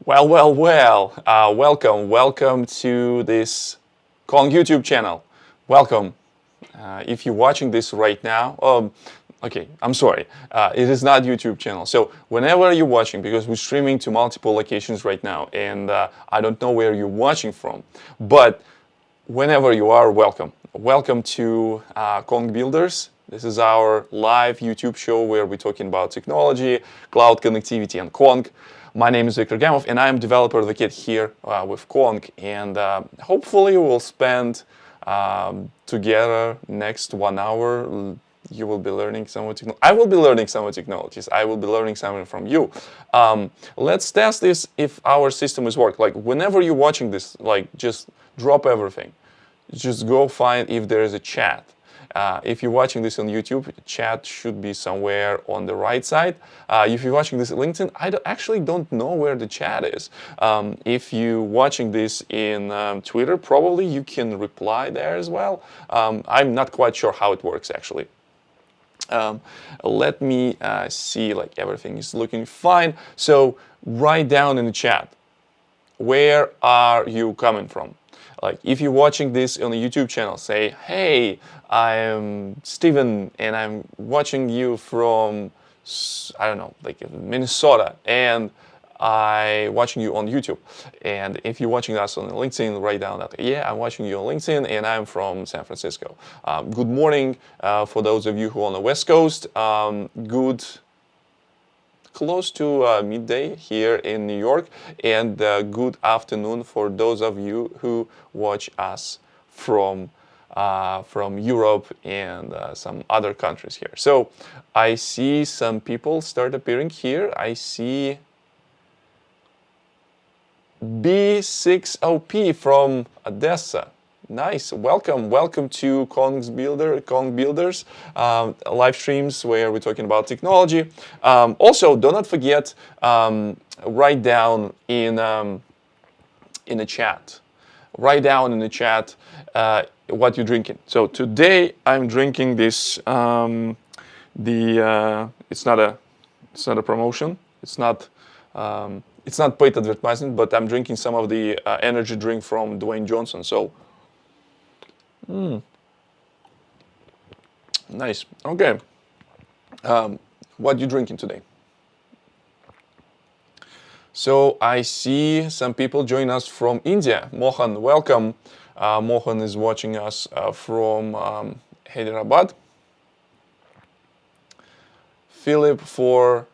Welcome to this Kong YouTube channel. Welcome. If you're watching this right now, okay, I'm sorry, it is not YouTube channel. So whenever you're watching, because we're streaming to multiple locations right now, and I don't know where you're watching from, but whenever you are, welcome. Welcome to Kong Builders. This is our live YouTube show where we're talking about technology, cloud connectivity, and Kong. My name is Viktor Gamov, and I'm developer advocate here with Kong. And hopefully we'll spend together next 1 hour. You will be learning some of technology. I will be learning some of technologies. I will be learning something from you. Let's test this if our system is working. Like whenever you're watching this, like just drop everything. Just go find if there is a chat. If you're watching this on YouTube, chat should be somewhere on the right side. If you're watching this on LinkedIn, I actually don't know where the chat is. If you're watching this in Twitter, probably you can reply there as well. I'm not quite sure how it works actually. Let me see, like everything is looking fine. So write down in the chat, where are you coming from? Like if you're watching this on a YouTube channel, say, hey, I'm Steven and I'm watching you from, I don't know, like Minnesota, and I'm watching you on YouTube. And if you're watching us on LinkedIn, write down that, yeah, I'm watching you on LinkedIn and I'm from San Francisco. Good morning for those of you who are on the West Coast. Good close to midday here in New York, and good afternoon for those of you who watch us from Europe and some other countries here. So I see some people start appearing here. I see B60P from Odessa. Nice, welcome to Kong Builders live streams where we're talking about technology. Also, do not forget, write down in the chat. Write down in the chat what you're drinking. So today I'm drinking this. It's not a promotion. It's not paid advertisement, but I'm drinking some of the energy drink from Dwayne Johnson. So. Nice. Okay. What are you drinking today? So I see some people join us from India. Mohan, welcome. Mohan is watching us from Hyderabad. Philip for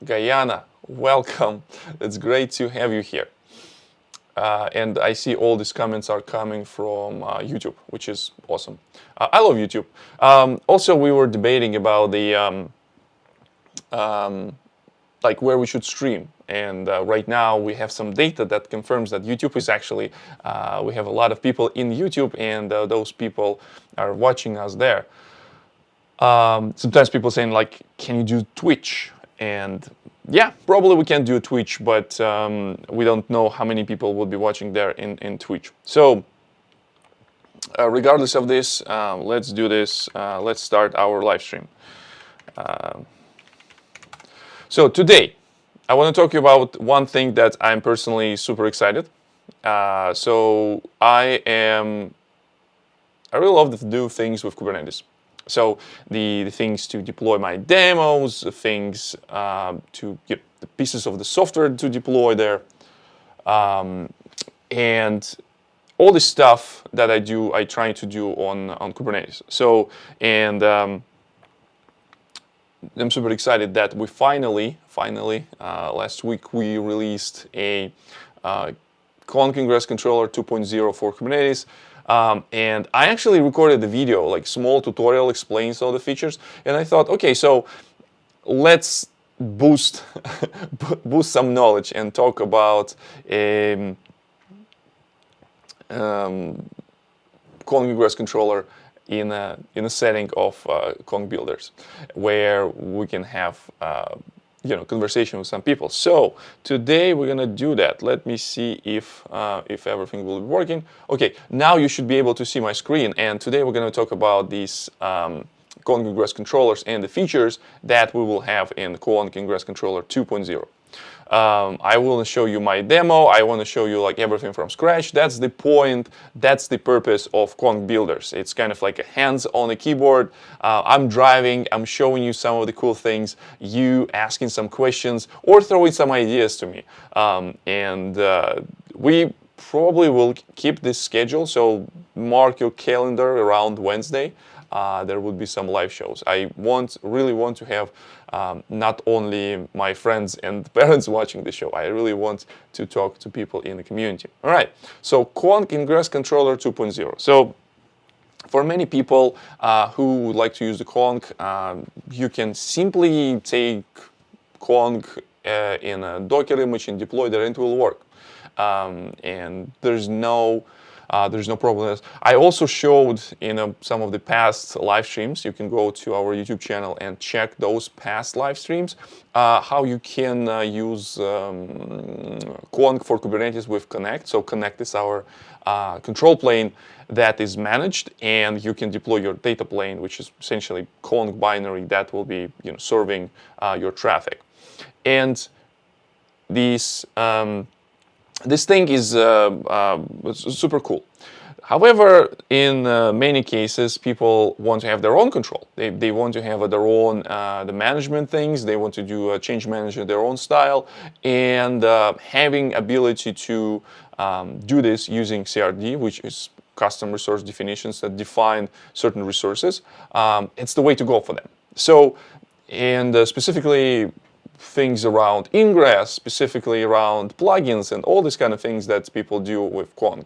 Guyana, welcome. It's great to have you here. And I see all these comments are coming from YouTube, which is awesome. I love YouTube. Also, we were debating about the like where we should stream. And right now we have some data that confirms that YouTube is actually, we have a lot of people in YouTube, and those people are watching us there. Sometimes people saying like, can you do Twitch? And yeah, probably we can do Twitch, but we don't know how many people will be watching there in Twitch. So regardless of this, let's do this. Let's start our live stream. So today, I want to talk to you about one thing that I'm personally super excited. So I really love to do things with Kubernetes. So the things to deploy my demos, the things to get the pieces of the software to deploy there, and all the stuff that I try to do on Kubernetes. So, and I'm super excited that we finally, last week we released a Kong Ingress controller 2.0 for Kubernetes. And I actually recorded the video, like small tutorial explains all the features. And I thought, okay, so let's boost some knowledge and talk about Kong Ingress controller in a setting of Kong Builders, where we can have conversation with some people. So today we're gonna do that. Let me see if everything will be working. Okay, now you should be able to see my screen. And today we're gonna talk about these Kong Ingress controllers and the features that we will have in Kong Ingress controller 2.0. I will show you my demo. I want to show you like everything from scratch. That's the point. That's the purpose of Kong builders. It's kind of like a hands on a keyboard. I'm driving. I'm showing you some of the cool things. You asking some questions or throwing some ideas to me. We probably will keep this schedule. So mark your calendar around Wednesday. There would be some live shows. I really want to have not only my friends and parents watching the show. I really want to talk to people in the community. All right. So Kong Ingress Controller 2.0. So for many people who would like to use the Kong, you can simply take Kong in a Docker image and deploy there, and it will work. And there's no problem. I also showed in some of the past live streams. You can go to our YouTube channel and check those past live streams. How you can use Kong for Kubernetes with Connect. So Connect is our control plane that is managed, and you can deploy your data plane, which is essentially Kong binary that will be serving your traffic. And this thing is super cool. However, in many cases, people want to have their own control. They want to have their own the management things. They want to do a change management their own style, and having ability to do this using CRD, which is custom resource definitions that define certain resources. It's the way to go for them. So, and specifically things around Ingress, specifically around plugins and all these kind of things that people do with Kong.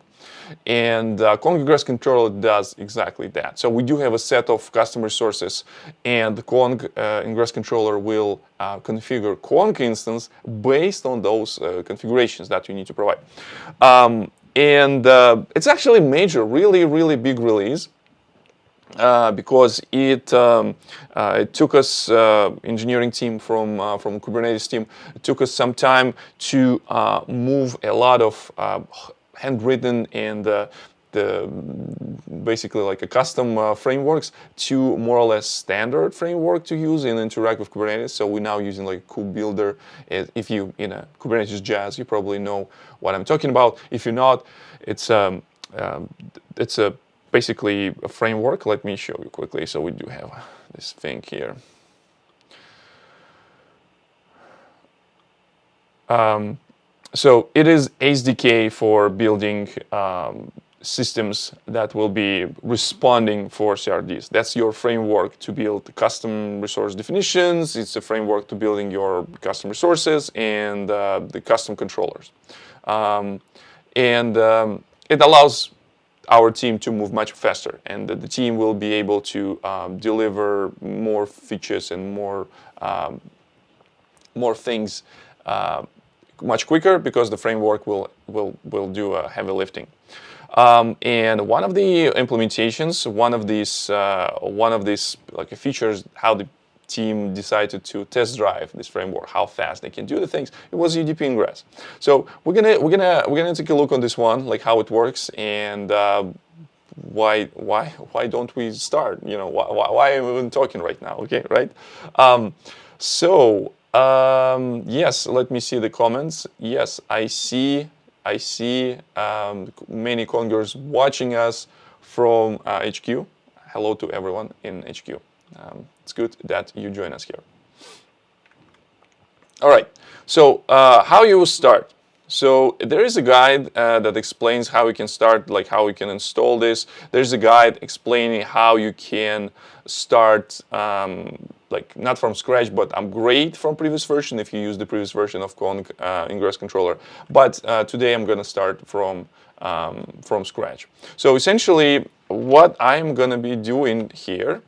And Kong Ingress Controller does exactly that. So we do have a set of custom resources, and the Kong Ingress Controller will configure Kong instance based on those configurations that you need to provide. It's actually a major, really big release. Because it took us engineering team from Kubernetes team. It took us some time to move a lot of handwritten and basically like a custom frameworks to more or less standard framework to use and interact with Kubernetes. So we're now using like KubeBuilder. If you Kubernetes Jazz, you probably know what I'm talking about. If you're not, it's basically a framework. Let me show you quickly. So we do have this thing here. So it is SDK for building systems that will be responding for CRDs. That's your framework to build custom resource definitions. It's a framework to building your custom resources and the custom controllers. It allows our team to move much faster, and the team will be able to deliver more features and more things much quicker because the framework will do heavy lifting. And one of the implementations, one of these like features, how the team decided to test drive this framework, how fast they can do the things, it was UDP Ingress. So we're gonna take a look on this one, like how it works, and why don't we start? Why am I even talking right now? Okay, right? Yes, let me see the comments. Yes, I see many Kongers watching us from HQ. Hello to everyone in HQ. It's good that you join us here. All right, so how you will start. So there is a guide that explains how you can start, like how you can install this. There's a guide explaining how you can start, like not from scratch, but upgrade from previous version if you use the previous version of Kong Ingress Controller. But today I'm going to start from scratch. So essentially, what I'm going to be doing here,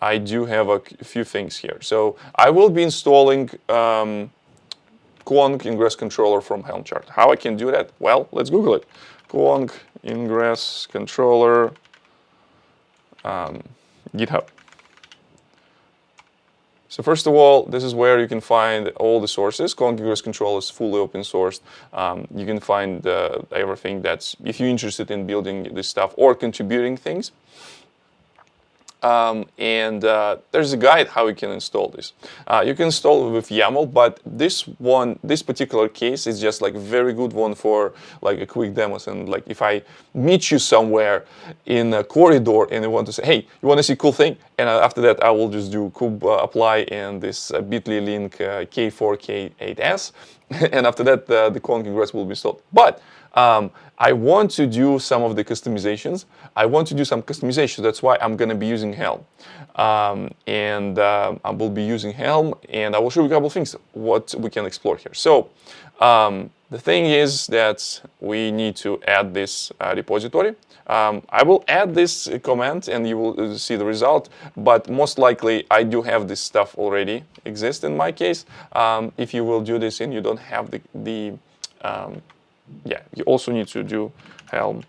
I do have a few things here. So I will be installing Kong Ingress Controller from Helm chart. How I can do that? Well, let's Google it. Kong Ingress Controller, GitHub. So first of all, this is where you can find all the sources. Kong Ingress Controller is fully open sourced. You can find everything that's, if you're interested in building this stuff or contributing things. There's a guide how you can install this. You can install it with YAML, but this particular case is just like a very good one for like a quick demos. And like if I meet you somewhere in a corridor and you want to say, hey, you want to see cool thing? And after that, I will just do kube apply and this bit.ly link K4K8S. And after that, the Conk Ingress will be installed. But I want to do some of the customizations. I want to do some customization. That's why I'm going to be using Helm. I will be using Helm, and I will show you a couple of things, what we can explore here. So the thing is that we need to add this repository. I will add this command, and you will see the result. But most likely, I do have this stuff already exist in my case. If you will do this and you don't have yeah, you also need to do Helm.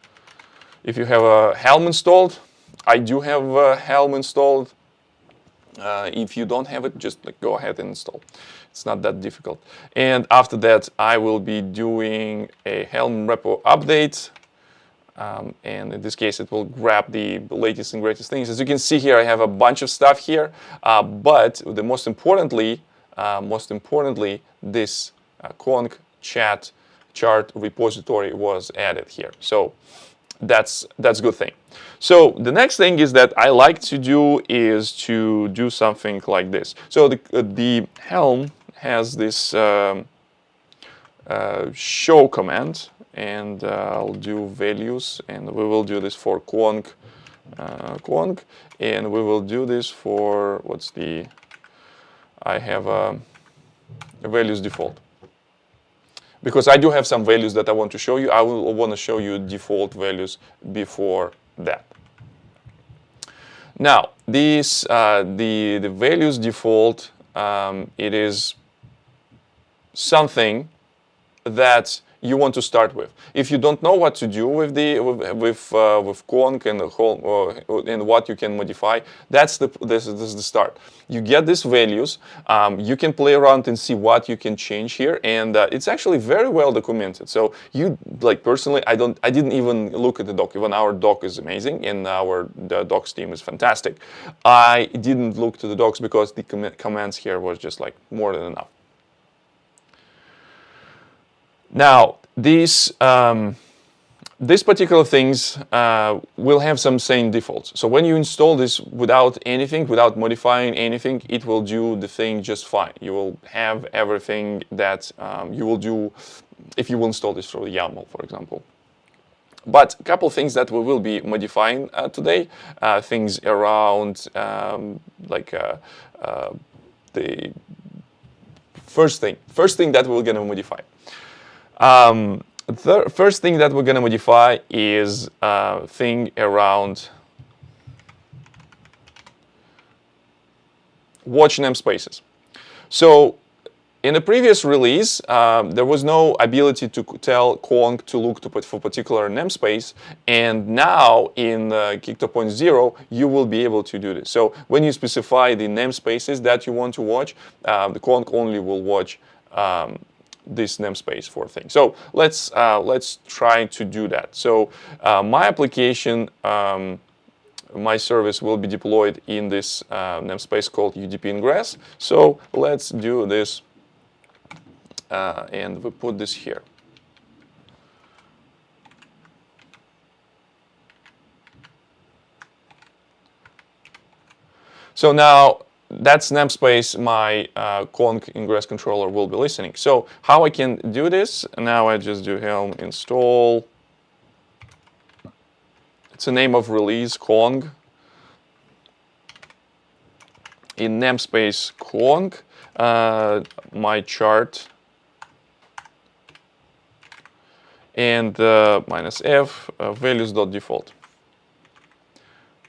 If you have a Helm installed, I do have a Helm installed. If you don't have it, just like, go ahead and install. It's not that difficult. And after that, I will be doing a Helm repo update. And in this case, it will grab the latest and greatest things. As you can see here, I have a bunch of stuff here. But the most importantly, this Conk chat chart repository was added here. So that's a good thing. So the next thing is that I like to do is to do something like this. So the Helm has this show command, and I'll do values, and we will do this for Conk, and we will do this for I have a values default. Because I do have some values that I want to show you. I will want to show you default values before that. Now, the values default, it is something that you want to start with. If you don't know what to do with Conk and what you can modify, this is the start. You get these values. You can play around and see what you can change here, and it's actually very well documented. So personally, I didn't even look at the doc. Even our doc is amazing, and the docs team is fantastic. I didn't look to the docs because the commands here was just like more than enough. Now, these particular things will have some same defaults. So when you install this without modifying anything, it will do the thing just fine. You will have everything that you will do if you will install this through YAML, for example. But a couple of things that we will be modifying today, things around the first thing that we're going to modify. The first thing that we're going to modify is a thing around watch namespaces. So in the previous release, there was no ability to tell Conk to look for particular namespace, and now in Gig 2.0, you will be able to do this. So when you specify the namespaces that you want to watch, the Conk only will watch this namespace for things. So let's try to do that. So my application, my service will be deployed in this namespace called UDP Ingress. So let's do this, and we put this here. So now that's namespace my Conk Ingress controller will be listening. So how I can do this? Now I just do helm install. It's a name of release Conk. In namespace Conk, my chart, and -f values.default.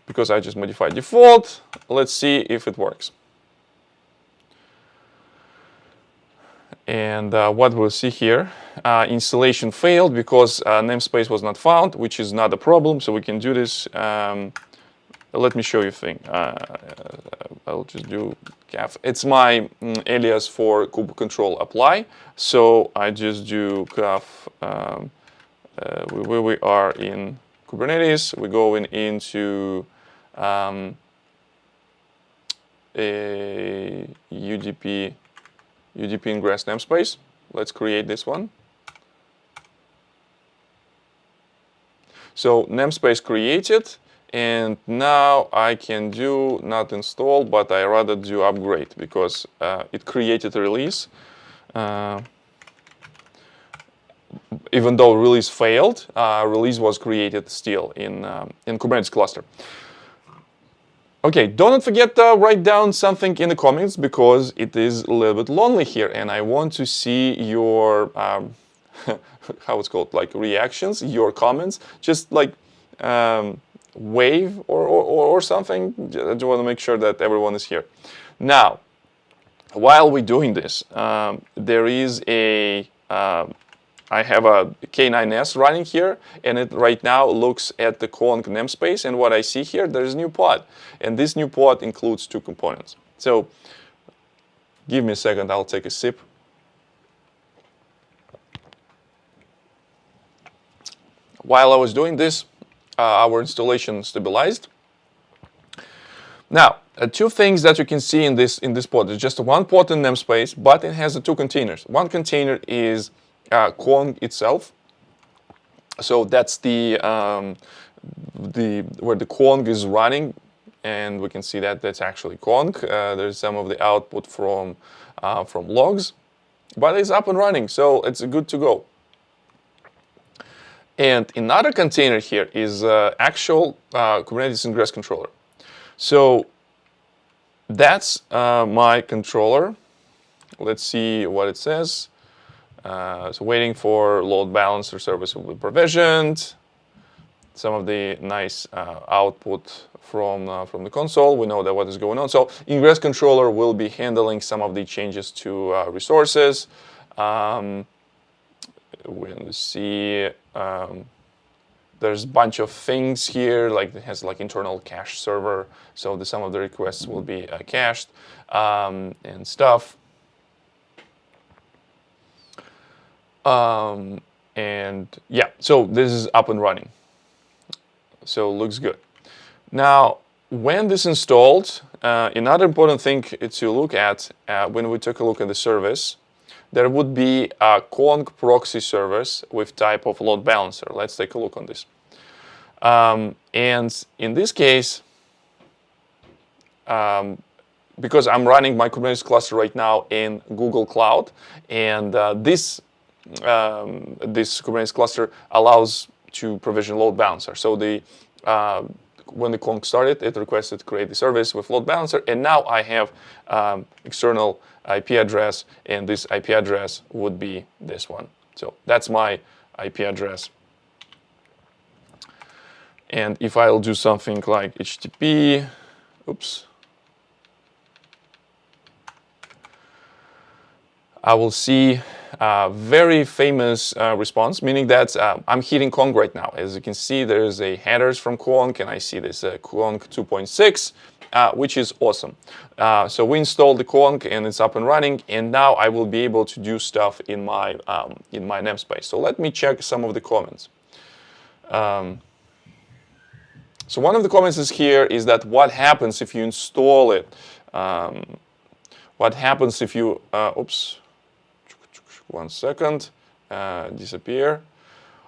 Because I just modified default, let's see if it works. And what we'll see here, installation failed because namespace was not found, which is not a problem, so we can do this. Let me show you a thing. I'll just do caf. It's my alias for kube control apply, so I just do caf. Where we are in Kubernetes, we're going into a UDP Ingress namespace. Let's create this one. So namespace created, and now I can do not install, but I rather do upgrade because it created a release. Even though release failed, release was created still in Kubernetes cluster. Okay, don't forget to write down something in the comments because it is a little bit lonely here, and I want to see your how it's called, like reactions, your comments. Just like wave or something. I just want to make sure that everyone is here. Now, while we're doing this, there is a I have a K9s running here, and it right now looks at the Kong namespace. And what I see here, there's a new pod. And this new pod includes two components. So give me a second, I'll take a sip. While I was doing this, our installation stabilized. Now, two things that you can see in this pod. There's just one pod in namespace, but it has two containers. One container is Kong itself, so that's the where the Kong is running, and we can see that that's actually Kong. There's some of the output from logs, but it's up and running, so it's good to go. And another container here is actual Kubernetes Ingress controller. So that's my controller. Let's see what it says. So waiting for load balancer service will be provisioned. Some of the nice output from the console. We know that what is going on. So Ingress controller will be handling some of the changes to resources. We'll see. There's a bunch of things here, like it has like internal cache server. So some of the requests will be cached and stuff. And yeah, so this is up and running. So it looks good. Now, when this installed, another important thing to look at when we took a look at the service, there would be a Kong proxy service with type of load balancer. Let's take a look on this. And in this case, because I'm running my Kubernetes cluster right now in Google Cloud, and this Kubernetes cluster allows to provision load balancer. So when the Kong started, it requested to create the service with load balancer, and now I have external IP address, and this IP address would be this one. So that's my IP address. And if I'll do something like HTTP, oops, I will see a very famous response, meaning that I'm hitting Kong right now. As you can see, there's a headers from Kong, and I see this Kong 2.6, which is awesome. So we installed the Kong, and it's up and running, and now I will be able to do stuff in my namespace. So let me check some of the comments. So one of the comments is here is that what happens if you install it? What happens if you, oops, 1 second, disappear.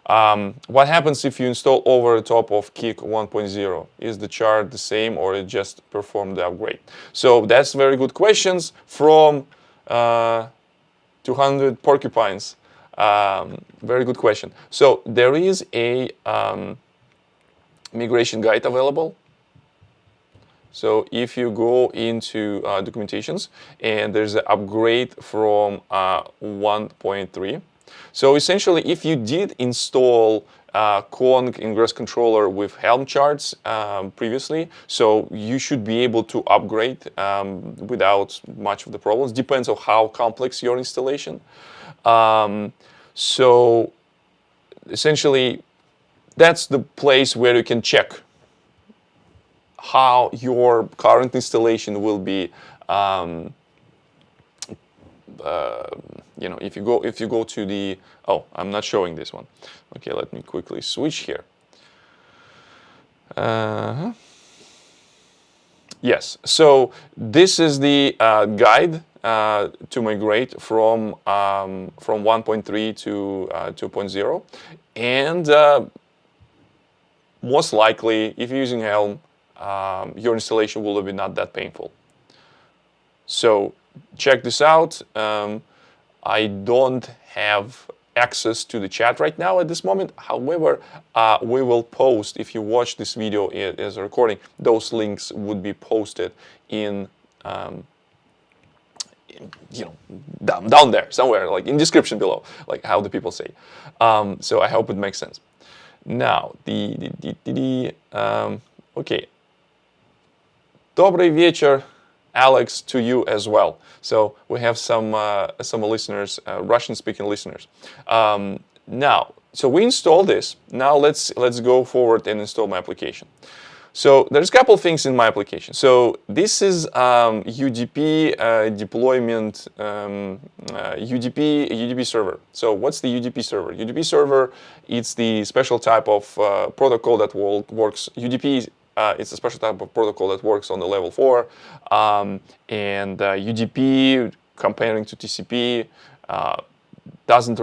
What happens if you install over the top of Kik 1.0? Is the chart the same, or it just performed the upgrade? So that's very good questions from 200 porcupines. Very good question. So there is a migration guide available. So if you go into documentations, and there's an upgrade from 1.3. So essentially, if you did install Kong Ingress controller with Helm charts previously, so you should be able to upgrade without much of the problems. Depends on how complex your installation. So essentially, that's the place where you can check how your current installation will be. If you go to the, I'm not showing this one. Okay, let me quickly switch here. Yes, so this is the guide to migrate from 1.3 to 2.0, and most likely, if you're using Helm, your installation will be not that painful. So check this out. I don't have access to the chat right now at this moment. However, we will post, if you watch this video as a recording, those links would be posted in, down there somewhere, like in description below, like how the people say. So I hope it makes sense. Now, okay. Добрый вечер, Alex, to you as well. So we have some listeners, Russian-speaking listeners. Now, so we installed this. Now let's go forward and install my application. So there's a couple things in my application. So this is UDP deployment, UDP server. So what's the UDP server? UDP server, it's the special type of protocol that works. UDP it's a special type of protocol that works on the level 4. And UDP, comparing to TCP, doesn't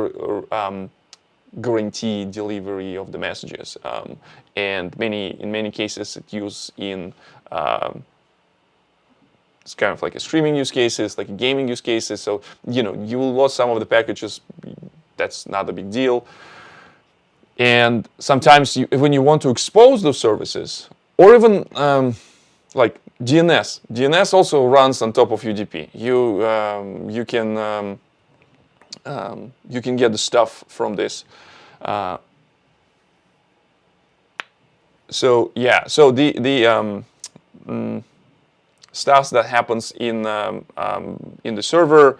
guarantee delivery of the messages, and in many cases it's used in it's kind of like a streaming use cases, like a gaming use cases. So you will lose some of the packages. That's not a big deal. And sometimes when you want to expose those services, or even like DNS also runs on top of UDP. You can get the stuff from this. So the stuff that happens in the server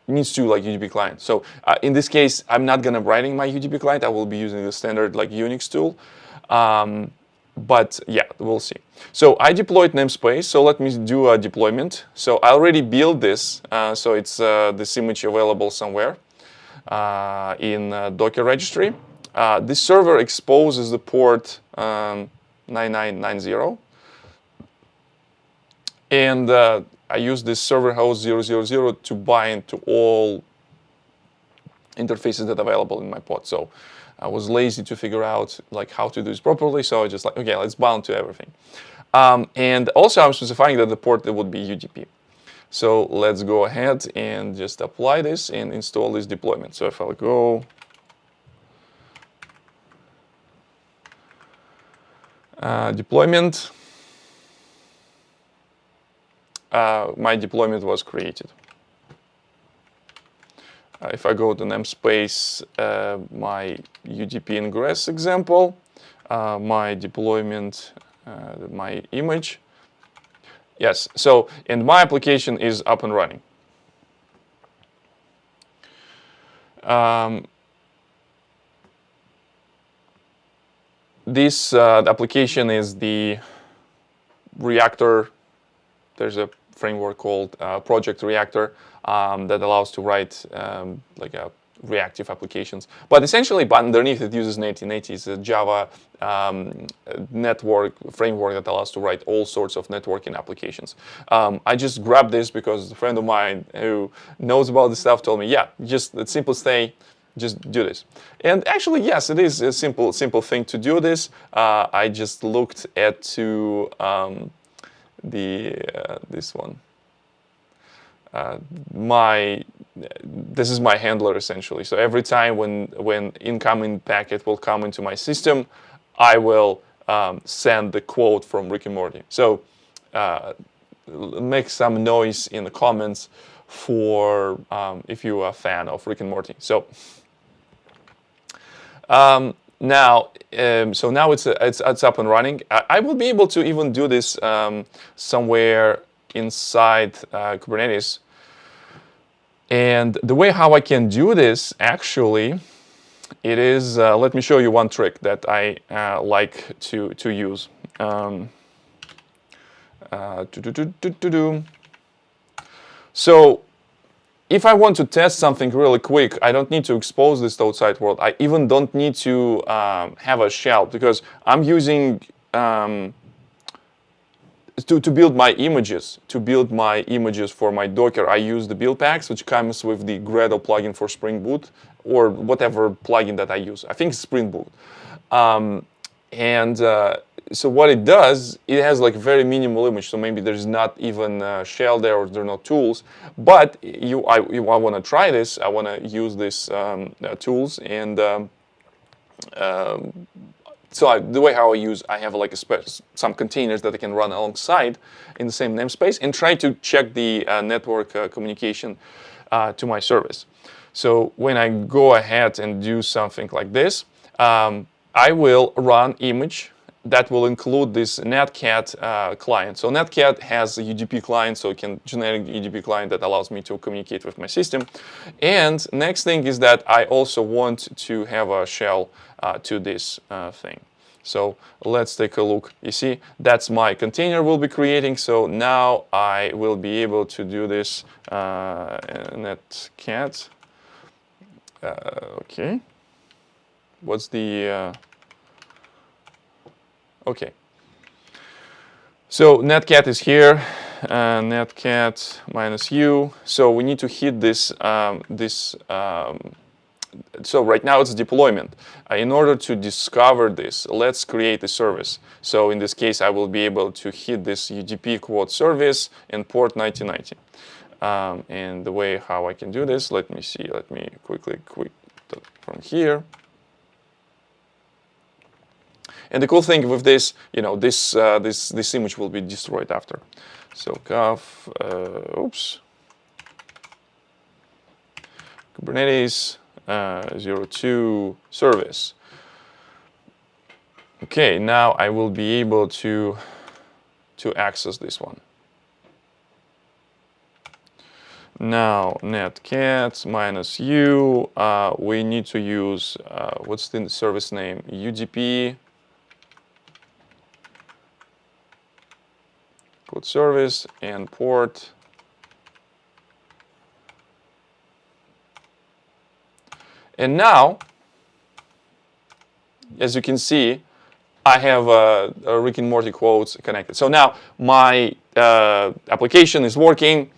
needs to like UDP client. So in this case, I'm not gonna writing my UDP client. I will be using the standard like Unix tool. But yeah, we'll see. So I deployed namespace. So let me do a deployment. So I already built this. So it's this image available somewhere in Docker registry. This server exposes the port 9990. And I use this server host 000 to bind to all interfaces that are available in my pod. So I was lazy to figure out like how to do this properly, so I just like, okay, let's bound to everything. And also I'm specifying that the port would be UDP. So let's go ahead and just apply this and install this deployment. So if I'll go deployment, my deployment was created. If I go to namespace, my UDP Ingress example, my deployment, my image. Yes, so, and my application is up and running. This application is the Reactor. There's a framework called Project Reactor that allows to write like reactive applications. But essentially, underneath it uses Netty. Netty is a Java network framework that allows to write all sorts of networking applications. I just grabbed this because a friend of mine who knows about this stuff told me, yeah, just the simplest thing, just do this. And actually, yes, it is a simple thing to do this. I just looked at this one. This is my handler essentially. So every time when incoming packet will come into my system, I will send the quote from Rick and Morty. So make some noise in the comments for if you are a fan of Rick and Morty. So now it's up and running. I will be able to even do this somewhere inside Kubernetes. And the way how I can do this, actually, it is, let me show you one trick that I like to use. So if I want to test something really quick, I don't need to expose this to outside world. I even don't need to have a shell because I'm using to build my images, for my Docker, I use the build packs, which comes with the Gradle plugin for Spring Boot, or whatever plugin that I use. I think it's Spring Boot. So what it does, it has like a very minimal image. So maybe there's not even a shell there, or there are no tools. But I want to try this. I want to use these tools, and so the way how I have like some containers that I can run alongside in the same namespace and try to check the network communication to my service. So when I go ahead and do something like this, I will run image that will include this netcat client. So netcat has a UDP client, so it can generic UDP client that allows me to communicate with my system. And next thing is that I also want to have a shell to this thing. So let's take a look. You see, that's my container we'll be creating. So now I will be able to do this netcat. Okay. What's the... Okay. So netcat is here. Netcat -u. So we need to hit this so right now it's deployment. In order to discover this, let's create a service. So in this case, I will be able to hit this UDP quote service and port 9090. And the way how I can do this, let me see. Let me quickly quit from here. And the cool thing with this, this image will be destroyed after. So Kubernetes 02 service. Okay, now I will be able to access this one. Now netcat -u. We need to use what's the service name? UDP quote service and port. And now, as you can see, I have a Rick and Morty quotes connected. So now my application is working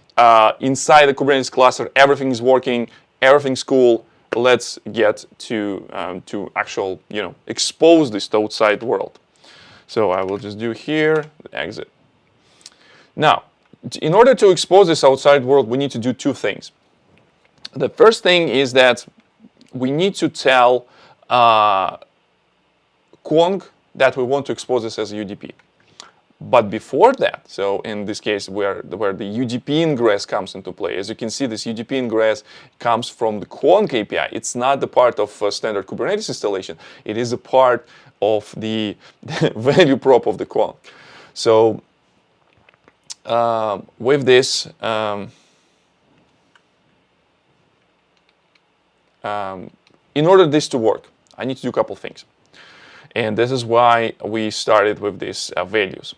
inside the Kubernetes cluster. Everything is working. Everything's cool. Let's get to actual, expose this to outside world. So I will just do here, exit. Now, in order to expose this outside world, we need to do two things. The first thing is that we need to tell Kong that we want to expose this as UDP. But before that, so in this case where the UDP Ingress comes into play, as you can see, this UDP Ingress comes from the Kong API. It's not the part of standard Kubernetes installation. It is a part of the value prop of the Kong. So with this, in order this to work, I need to do a couple things. And this is why we started with these values.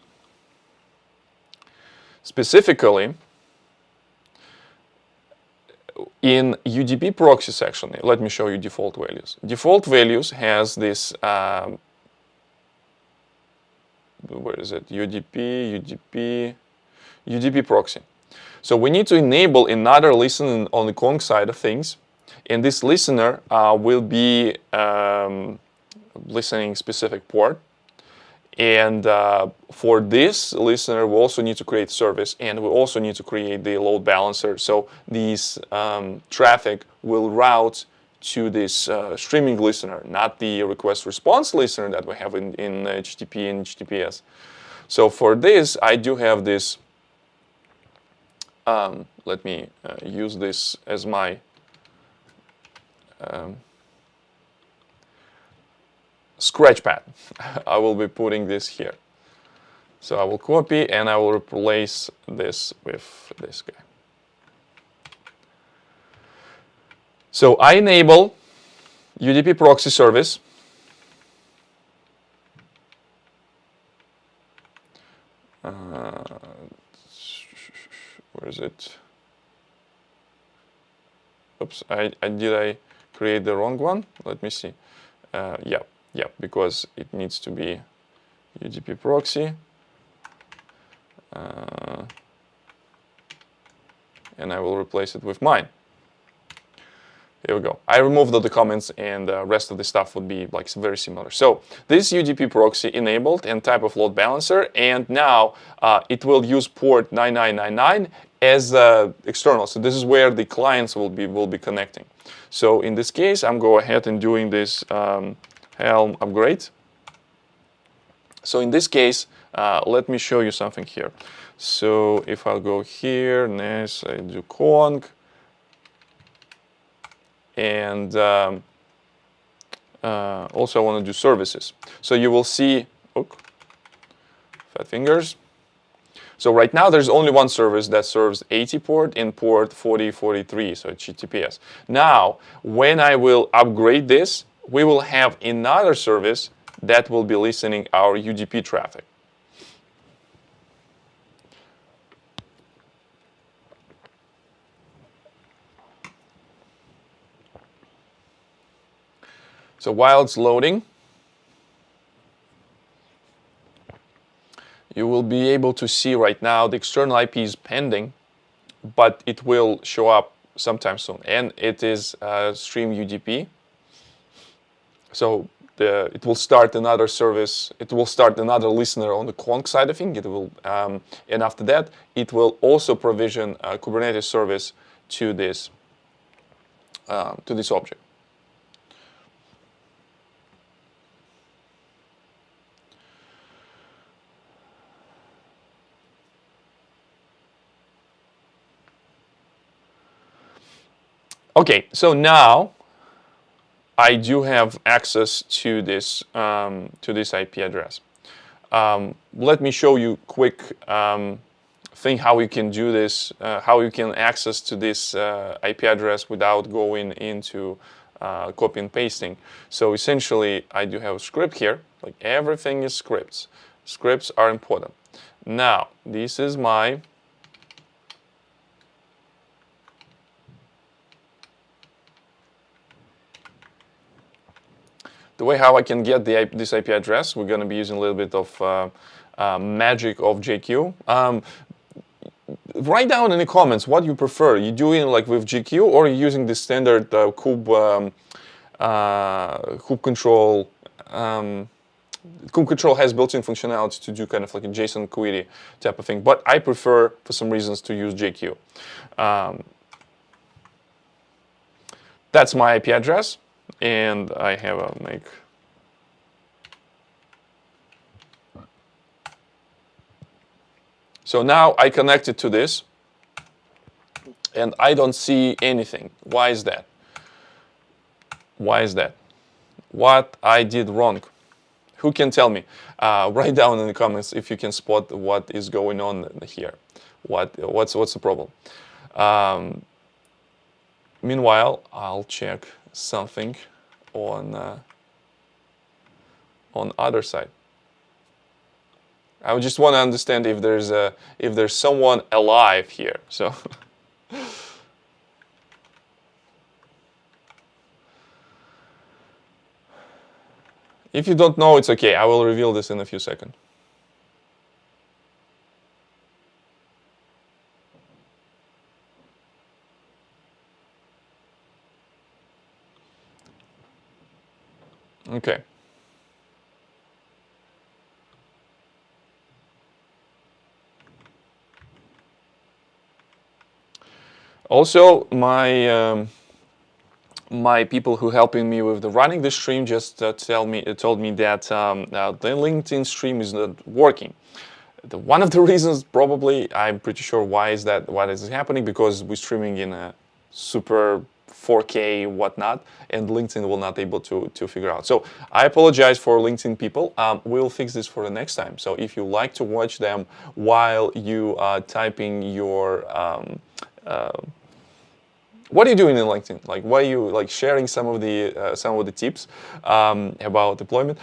Specifically, in UDP proxy section, let me show you default values. Default values has this, where is it? UDP proxy. So we need to enable another listener on the Kong side of things. And this listener will be listening specific port. And for this listener, we also need to create service, and we also need to create the load balancer. So these traffic will route to this streaming listener, not the request response listener that we have in HTTP and HTTPS. So for this, I do have this. Let me use this as my scratchpad. I will be putting this here. So I will copy and I will replace this with this guy. So I enable UDP proxy service. Where is it? Oops, did I create the wrong one? Let me see. Yeah, because it needs to be UDP proxy, and I will replace it with mine. Here we go. I removed all the comments, and the rest of the stuff would be like very similar. So this UDP proxy enabled and type of load balancer, and now it will use port 9999 as external. So this is where the clients will be connecting. So in this case, I'm go ahead and doing this Helm upgrade. So in this case, let me show you something here. So if I'll go here, NES, I do Kong. And also I want to do services. So you will see, fat fingers. So right now there's only one service that serves 80 port in port 4043, so it's HTTPS. Now, when I will upgrade this, we will have another service that will be listening our UDP traffic. So while it's loading, you will be able to see right now the external IP is pending, but it will show up sometime soon. And it is stream UDP. So it will start another service. It will start another listener on the Kong side of things. It will, and after that, it will also provision a Kubernetes service to this object. Okay, so now I do have access to this IP address. Let me show you quick thing how you can do this, how you can access to this IP address without going into copy and pasting. So essentially, I do have a script here. Like everything is scripts. Scripts are important. Now, this is my the way how I can get this IP address. We're going to be using a little bit of magic of JQ. Write down in the comments what you prefer. You doing like with JQ or using the standard kube control. Kube control has built-in functionality to do kind of like a JSON query type of thing, but I prefer, for some reasons, to use JQ. That's my IP address. And I have a make. So now I connected to this, and I don't see anything. Why is that? Why is that? What I did wrong? Who can tell me? Write down in the comments if you can spot what is going on here. What's the problem? Meanwhile, I'll check something on other side. I just want to understand if there's someone alive here. So if you don't know, it's okay. I will reveal this in a few seconds. Okay. Also, my people who helping me with the running the stream just told me that the LinkedIn stream is not working. One of the reasons, probably, I'm pretty sure why is happening, because we're streaming in a super 4K whatnot, and LinkedIn will not able to figure out. So I apologize for LinkedIn people. We'll fix this for the next time. So if you like to watch them while you are typing your what are you doing in LinkedIn? Like, why are you like sharing some of the tips about deployment?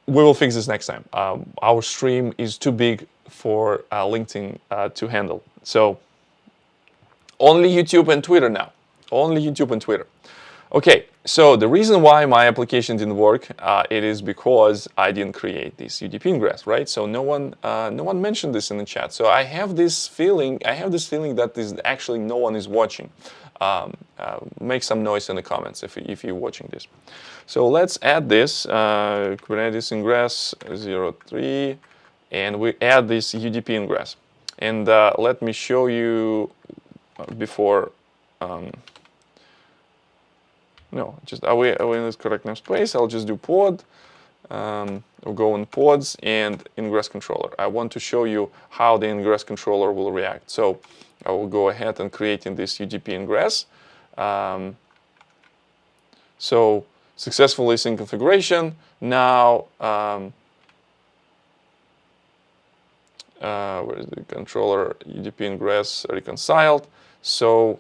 We will fix this next time. Our stream is too big for LinkedIn to handle. So only YouTube and Twitter now. Only YouTube and Twitter. Okay, so the reason why my application didn't work, it is because I didn't create this UDP ingress, right? So no one mentioned this in the chat. So I have this feeling that actually no one is watching. Make some noise in the comments if you're watching this. So let's add this Kubernetes ingress 03, and we add this UDP ingress. And let me show you before. No, just are we in this correct namespace? I'll just do pod. We'll go in pods and ingress controller. I want to show you how the ingress controller will react. So I will go ahead and creating this UDP ingress. So successfully sync configuration. Now, where is the controller? UDP ingress reconciled. So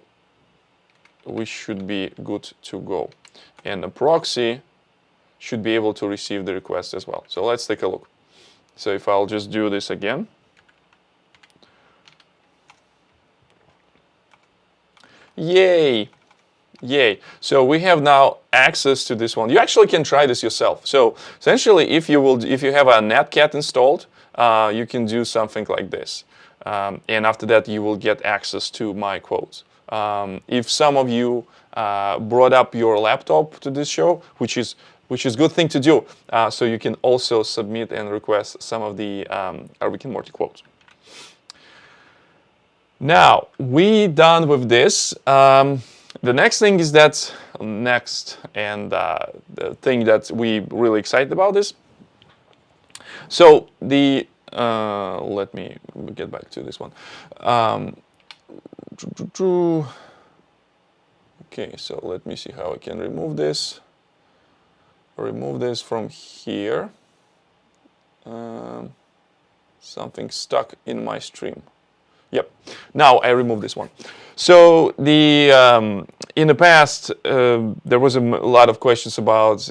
we should be good to go. And the proxy should be able to receive the request as well. So let's take a look. So if I'll just do this again. Yay! Yay. So we have now access to this one. You actually can try this yourself. So essentially, if you have a netcat installed, you can do something like this. And after that, you will get access to my quotes. If some of you brought up your laptop to this show, which is a good thing to do, so you can also submit and request some of the Rick and Morty quotes. Now, we done with this. The next thing is that the thing that we really excited about is. So the let me get back to this one. Okay, so let me see how I can remove this. Remove this from here. Something stuck in my stream. Yep. Now I remove this one. So the in the past there was a lot of questions about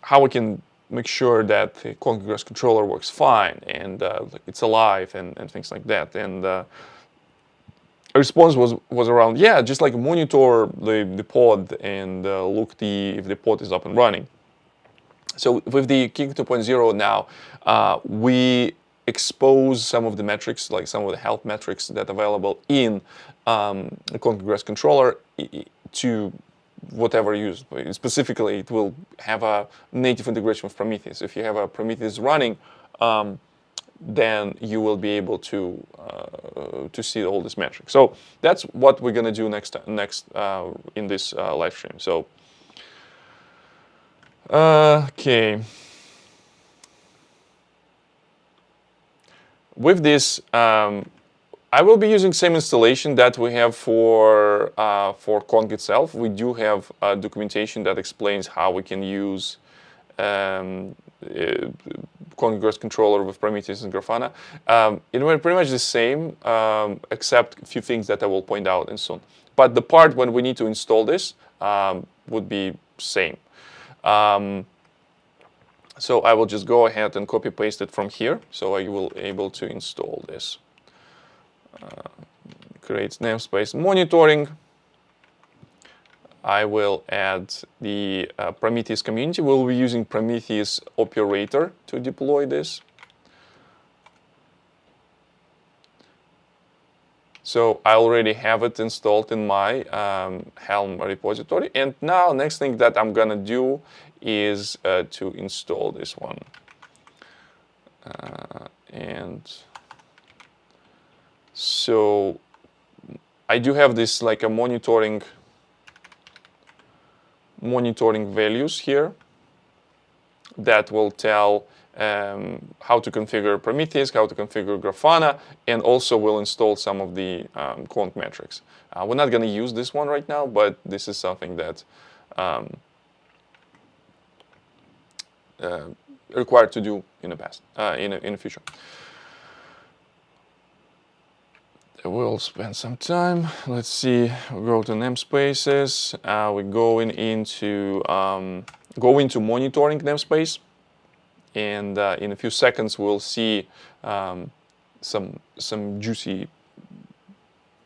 how we can make sure that the Ingress controller works fine and it's alive and things like that. And the response was around, yeah, just like monitor the pod and look if the pod is up and running. So with the Kik 2.0 now, we expose some of the metrics, like some of the health metrics that are available in the Ingress controller to whatever use. Specifically, it will have a native integration with Prometheus. If you have a Prometheus running, then you will be able to see all these metrics. So that's what we're gonna do next in this live stream. So okay. With this, I will be using same installation that we have for Kong itself. We do have documentation that explains how we can use Ingress controller with Prometheus and Grafana. It will be pretty much the same, except a few things that I will point out in soon. But the part when we need to install this would be same. So I will just go ahead and copy paste it from here, so I will able to install this. Create namespace monitoring. I will add the Prometheus community. We'll be using Prometheus operator to deploy this. So I already have it installed in my Helm repository. And now next thing that I'm gonna do is to install this one. And so I do have this like a monitoring values here that will tell how to configure Prometheus, how to configure Grafana, and also will install some of the Conk metrics. We're not going to use this one right now, but this is something that required to do in the past, in the future. We'll spend some time. Let's see. We'll go to namespaces. We're going into monitoring namespace, and in a few seconds we'll see some juicy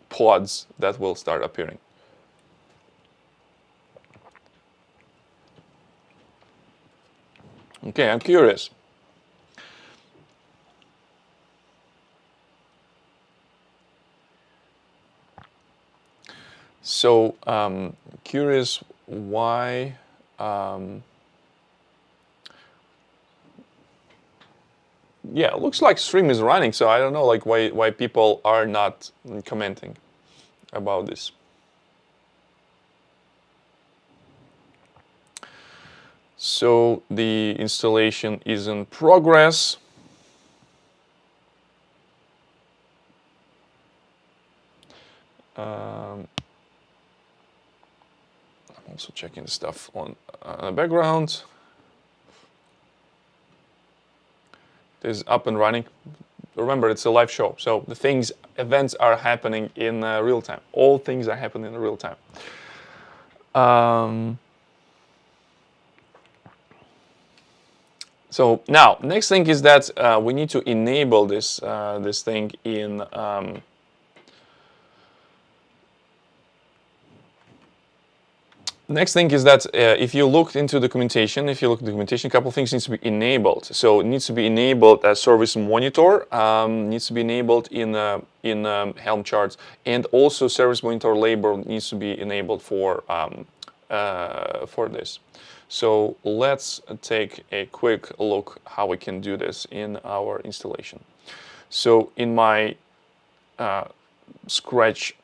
pods that will start appearing. Okay, I'm curious. So, curious why. Yeah, it looks like stream is running, so I don't know like why people are not commenting about this. So the installation is in progress. I'm also checking the stuff on the background. It is up and running. Remember, it's a live show, so the events are happening in real time. All things are happening in real time. So now, next thing is that we need to enable this this thing in. Next thing is that if you look into documentation, a couple of things needs to be enabled. So it needs to be enabled as service monitor, needs to be enabled in Helm charts, and also service monitor label needs to be enabled for this. So let's take a quick look how we can do this in our installation. So in my Scratch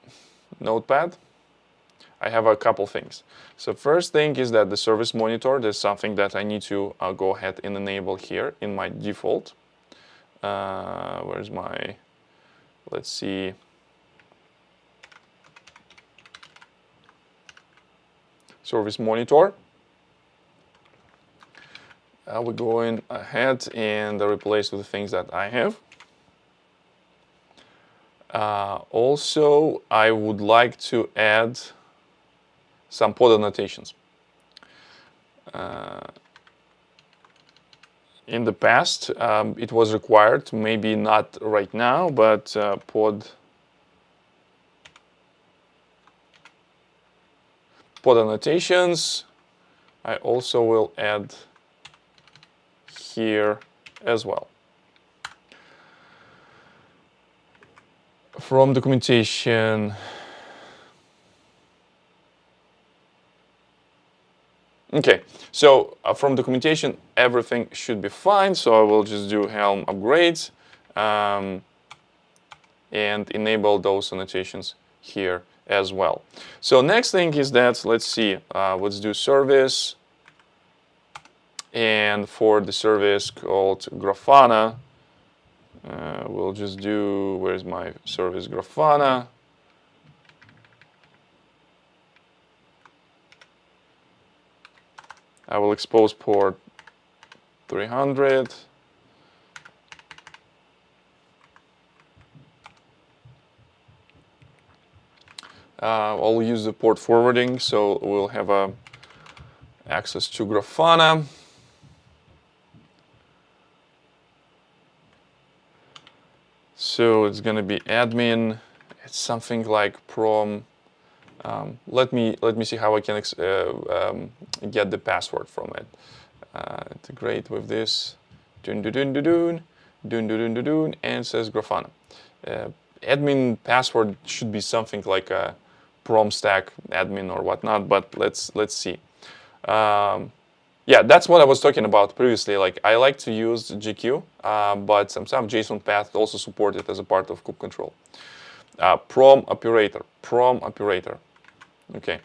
notepad, I have a couple things. So first thing is that the service monitor, there's something that I need to go ahead and enable here in my default. Where's my, let's see. Service monitor. We're going ahead and replace with the things that I have. Also, I would like to add some pod annotations. In the past, it was required, maybe not right now, but pod annotations, I also will add here as well. From documentation, okay, so from documentation, everything should be fine. So I will just do Helm upgrades and enable those annotations here as well. So next thing is that, let's see, let's do service. And for the service called Grafana, we'll just do, where's my service Grafana? I will expose port 300. I'll use the port forwarding, so we'll have access to Grafana. So it's going to be admin. It's something like prom. Let me see how I can get the password from it. Integrate with this. Dun dun dun dun dun dun dun dun dun, and it says Grafana. Admin password should be something like a prom stack admin or whatnot. But let's see. Yeah, that's what I was talking about previously. Like I like to use GQ, but some JSON path also supported as a part of kube control. Prom operator. Okay,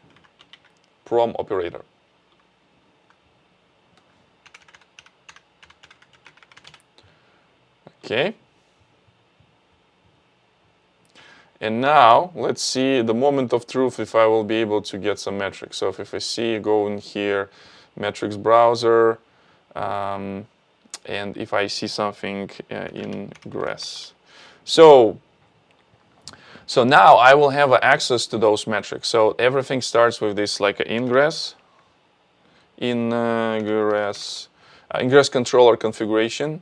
prom operator. Okay. And now let's see the moment of truth if I will be able to get some metrics. So if I see, go in here, metrics browser, and if I see something in Ingress. So now I will have access to those metrics. So everything starts with this like Ingress. Ingress controller configuration.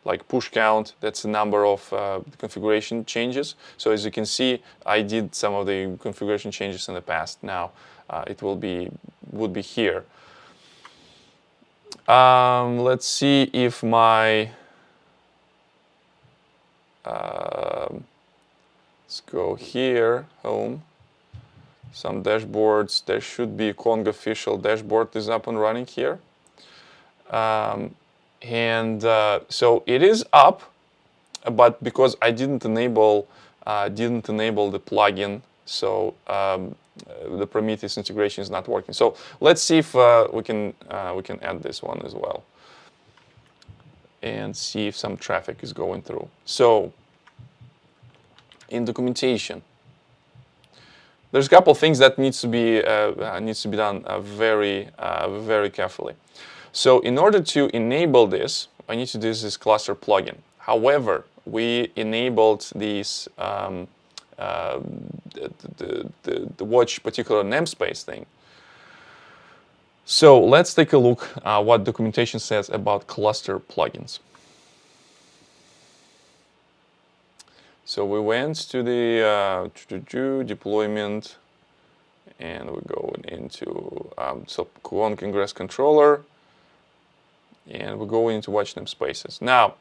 Like push count, that's the number of configuration changes. So as you can see, I did some of the configuration changes in the past. Now it would be here. Let's see if my let's go here, home, some dashboards. There should be Kong official dashboard is up and running here. So it is up, but because I didn't enable the plugin, so the Prometheus integration is not working. So let's see if we can add this one as well and see if some traffic is going through. So in documentation, there's a couple of things that needs to be done very carefully. So in order to enable this, I need to do this cluster plugin. However, we enabled these the watch particular namespace thing. So let's take a look what documentation says about cluster plugins. So we went to the deployment, and we're going into Kong Ingress controller, and we're going into watch namespaces. Now,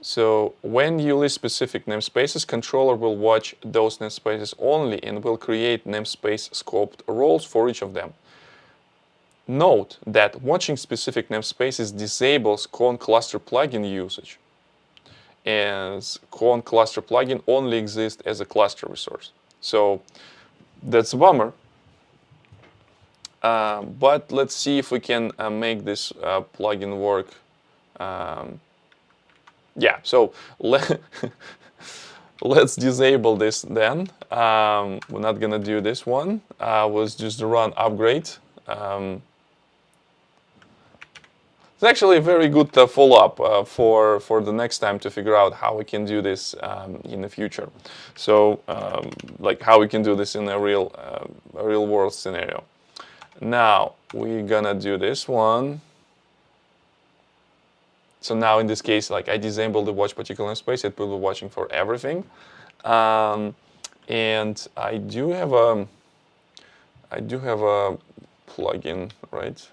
so when you list specific namespaces, controller will watch those namespaces only and will create namespace scoped roles for each of them. Note that watching specific namespaces disables Kong cluster plugin usage, as Kong cluster plugin only exists as a cluster resource. So that's a bummer. But let's see if we can make this plugin work. Yeah, so let's disable this then. We're not gonna do this one. Was just run upgrade. It's actually a very good follow-up for the next time to figure out how we can do this in the future. So, like how we can do this in a real world scenario. Now we're gonna do this one. So now in this case, like I disabled the watch particular namespace, it will be watching for everything. And I do have a plugin, right?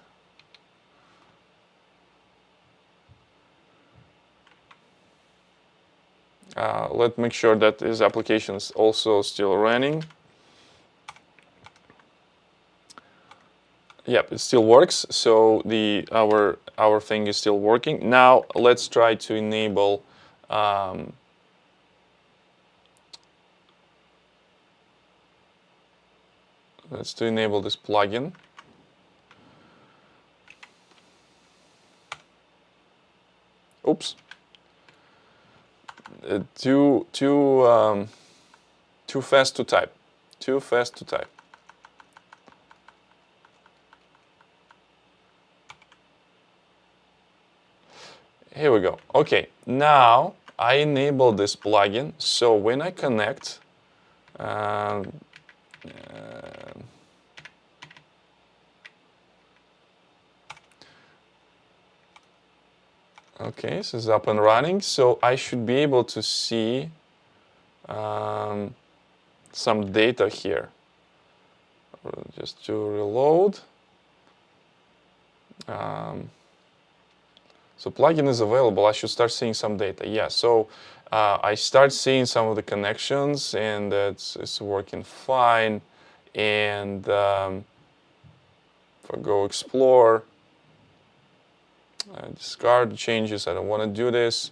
Let's make sure that this application is also still running. Yep, it still works. So our thing is still working. Now let's try to enable this plugin. Oops. Too fast to type. Too fast to type. Here we go. Okay, now I enable this plugin. So when I connect, okay, this is up and running. So I should be able to see some data here. Just to reload. So plugin is available. I should start seeing some data. Yeah, so I start seeing some of the connections, and it's working fine. And if I go explore, discard the changes. I don't want to do this.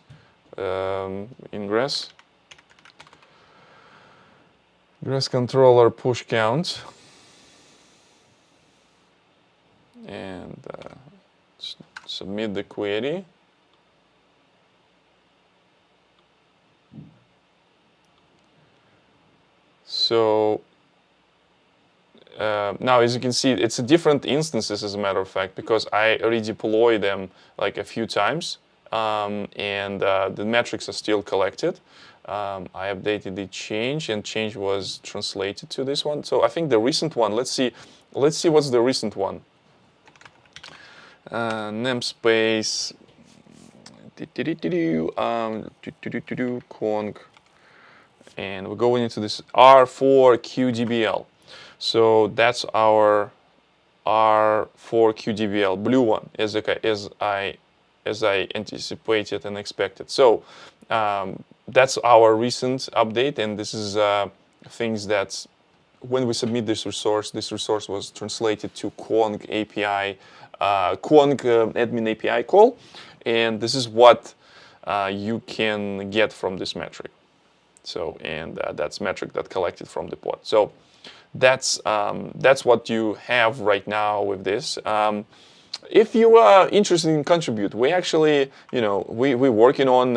Ingress. Ingress controller push count. And submit the query. So now, as you can see, it's a different instances, as a matter of fact, because I redeploy them like a few times, and the metrics are still collected. I updated the change, and change was translated to this one. So I think the recent one. Let's see what's the recent one. Namespace Kong, and we're going into this R4QDBL. So that's our are for QDBL, blue one, as I anticipated and expected. So that's our recent update, and this is things that when we submit this resource was translated to Kong API, Kong admin API call, and this is what you can get from this metric. So, and that's metric that collected from the pod. So that's what you have right now with this. If you are interested in contribute, we actually, we're working on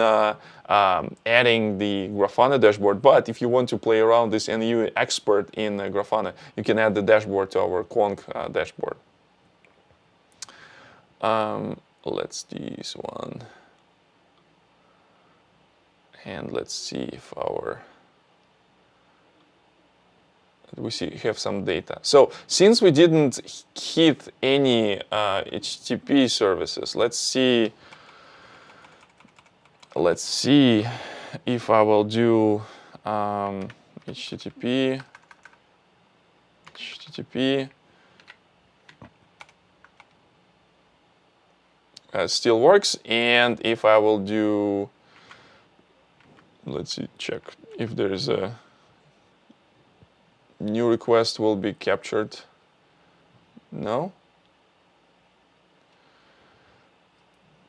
adding the Grafana dashboard. But if you want to play around this and you're expert in Grafana, you can add the dashboard to our Kong dashboard. Let's do this one. And let's see if we have some data. So since we didn't hit any HTTP services, let's see if I will do HTTP still works, and if I will do, let's see, check if there is a new request will be captured. No.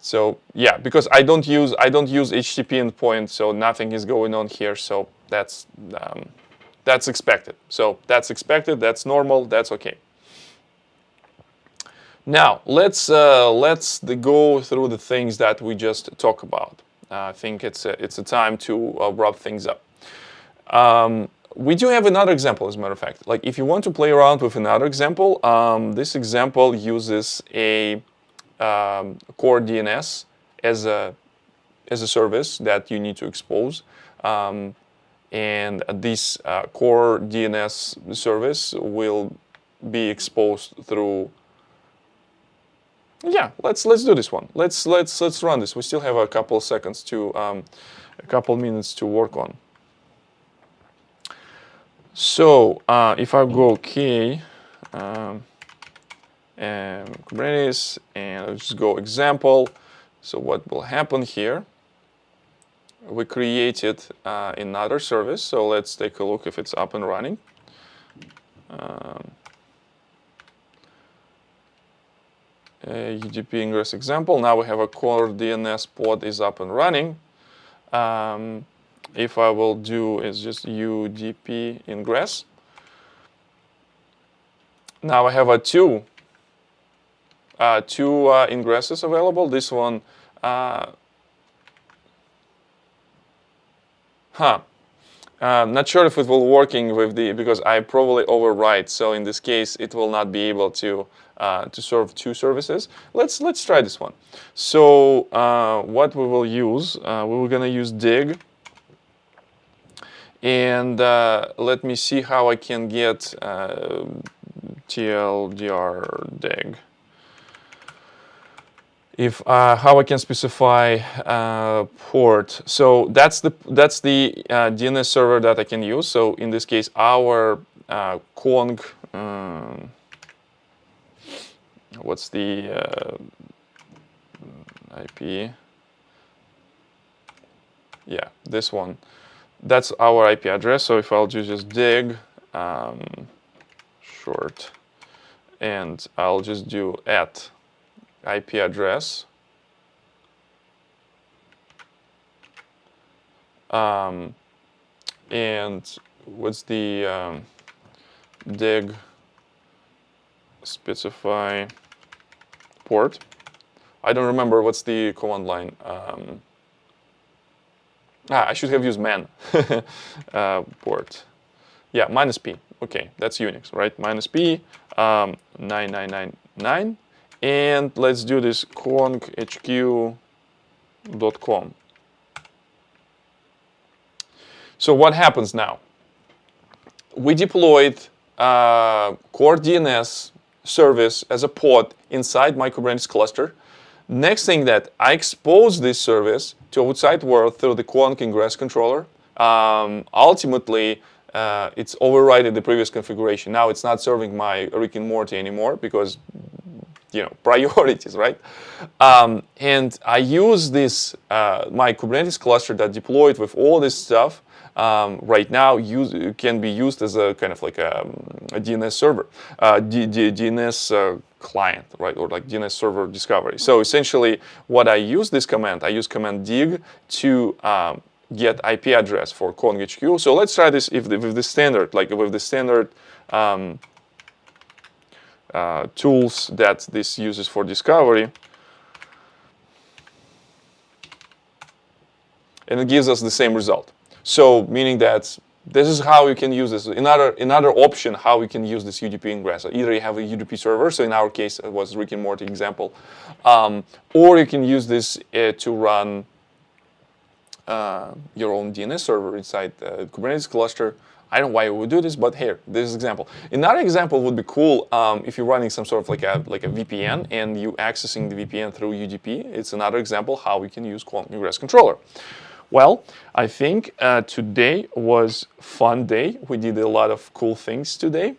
So yeah, because I don't use HTTP endpoint, so nothing is going on here. So that's expected. So that's expected. That's normal. That's okay. Now let's go through the things that we just talked about. I think it's a time to wrap things up. We do have another example, as a matter of fact. Like if you want to play around with another example, this example uses a core DNS as a service that you need to expose, and this core DNS service will be exposed through. Yeah, let's do this one. Let's run this. We still have a couple seconds to a couple minutes to work on. So if I go K Kubernetes and let's just go example. So what will happen here? We created another service. So let's take a look if it's up and running. UDP Ingress example. Now we have a core DNS pod is up and running. If I will do is just UDP Ingress. Now I have two ingresses available. This one, not sure if it will working with because I probably overwrite. So in this case, it will not be able to serve two services. Let's try this one. So what we will use, we're gonna use dig. And let me see how I can get TLDR dig. If how I can specify port. So that's the DNS server that I can use. So in this case, our Kong. What's the IP? Yeah, this one. That's our IP address. So if I'll do just dig short, and I'll just do at IP address. And what's the dig specify port? I don't remember what's the command line. I should have used man port. Yeah, -p. Okay, that's Unix, right? -p 9999. And let's do this konghq.com. So what happens now? We deployed core DNS service as a pod inside my Kubernetes cluster. Next thing that I expose this service to outside world through the Kong Ingress controller. Ultimately, it's overriding the previous configuration. Now it's not serving my Rick and Morty anymore because, you know, priorities, right? And I use this, my Kubernetes cluster that deployed with all this stuff right now can be used as a kind of like a DNS server, DNS client, right, or like DNS server discovery. So essentially, what I use this command, I use command dig to get IP address for CongHQ. So let's try this with the standard, like with the standard tools that this uses for discovery. And it gives us the same result. So meaning that this is how you can use this. Another option how we can use this UDP ingress. Either you have a UDP server, so in our case it was Rick and Morty example, or you can use this to run your own DNS server inside the Kubernetes cluster. I don't know why you would do this, but here, this is example. Another example would be cool if you're running some sort of like a VPN and you accessing the VPN through UDP. It's another example how we can use Ingress controller. Well, I think today was a fun day. We did a lot of cool things today.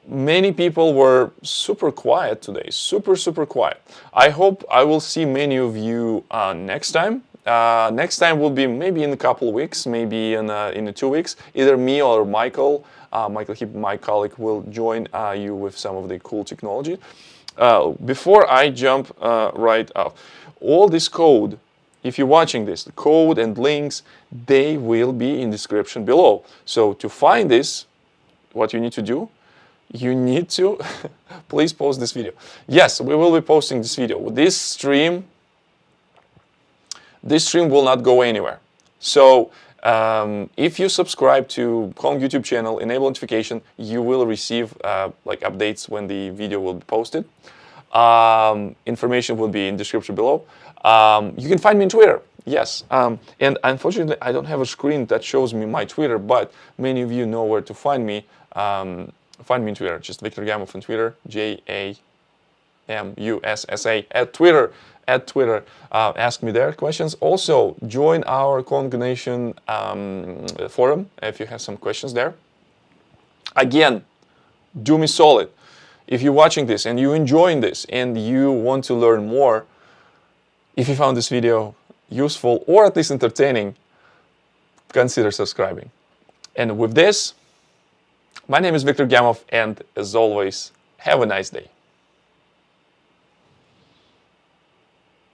Many people were super quiet today, super quiet. I hope I will see many of you next time. Next time will be maybe in a couple of weeks, maybe in 2 weeks. Either me or Michael, my colleague, will join you with some of the cool technology. Before I jump right up, all this code, if you're watching this, the code and links, they will be in description below. So to find this, what you need to do, you need to please post this video. Yes, we will be posting this video. This stream will not go anywhere. So if you subscribe to Kong YouTube channel, enable notification, you will receive like updates when the video will be posted. Information will be in description below. You can find me on Twitter. Yes, and unfortunately I don't have a screen that shows me my Twitter, but many of you know where to find me. Find me on Twitter, just Viktor Gamov on Twitter, JAMUSSA at Twitter. Ask me there questions. Also, join our Kong Nation forum if you have some questions there. Again, do me solid. If you're watching this and you're enjoying this and you want to learn more, if you found this video useful or at least entertaining, consider subscribing. And with this, my name is Viktor Gamov, and as always, have a nice day.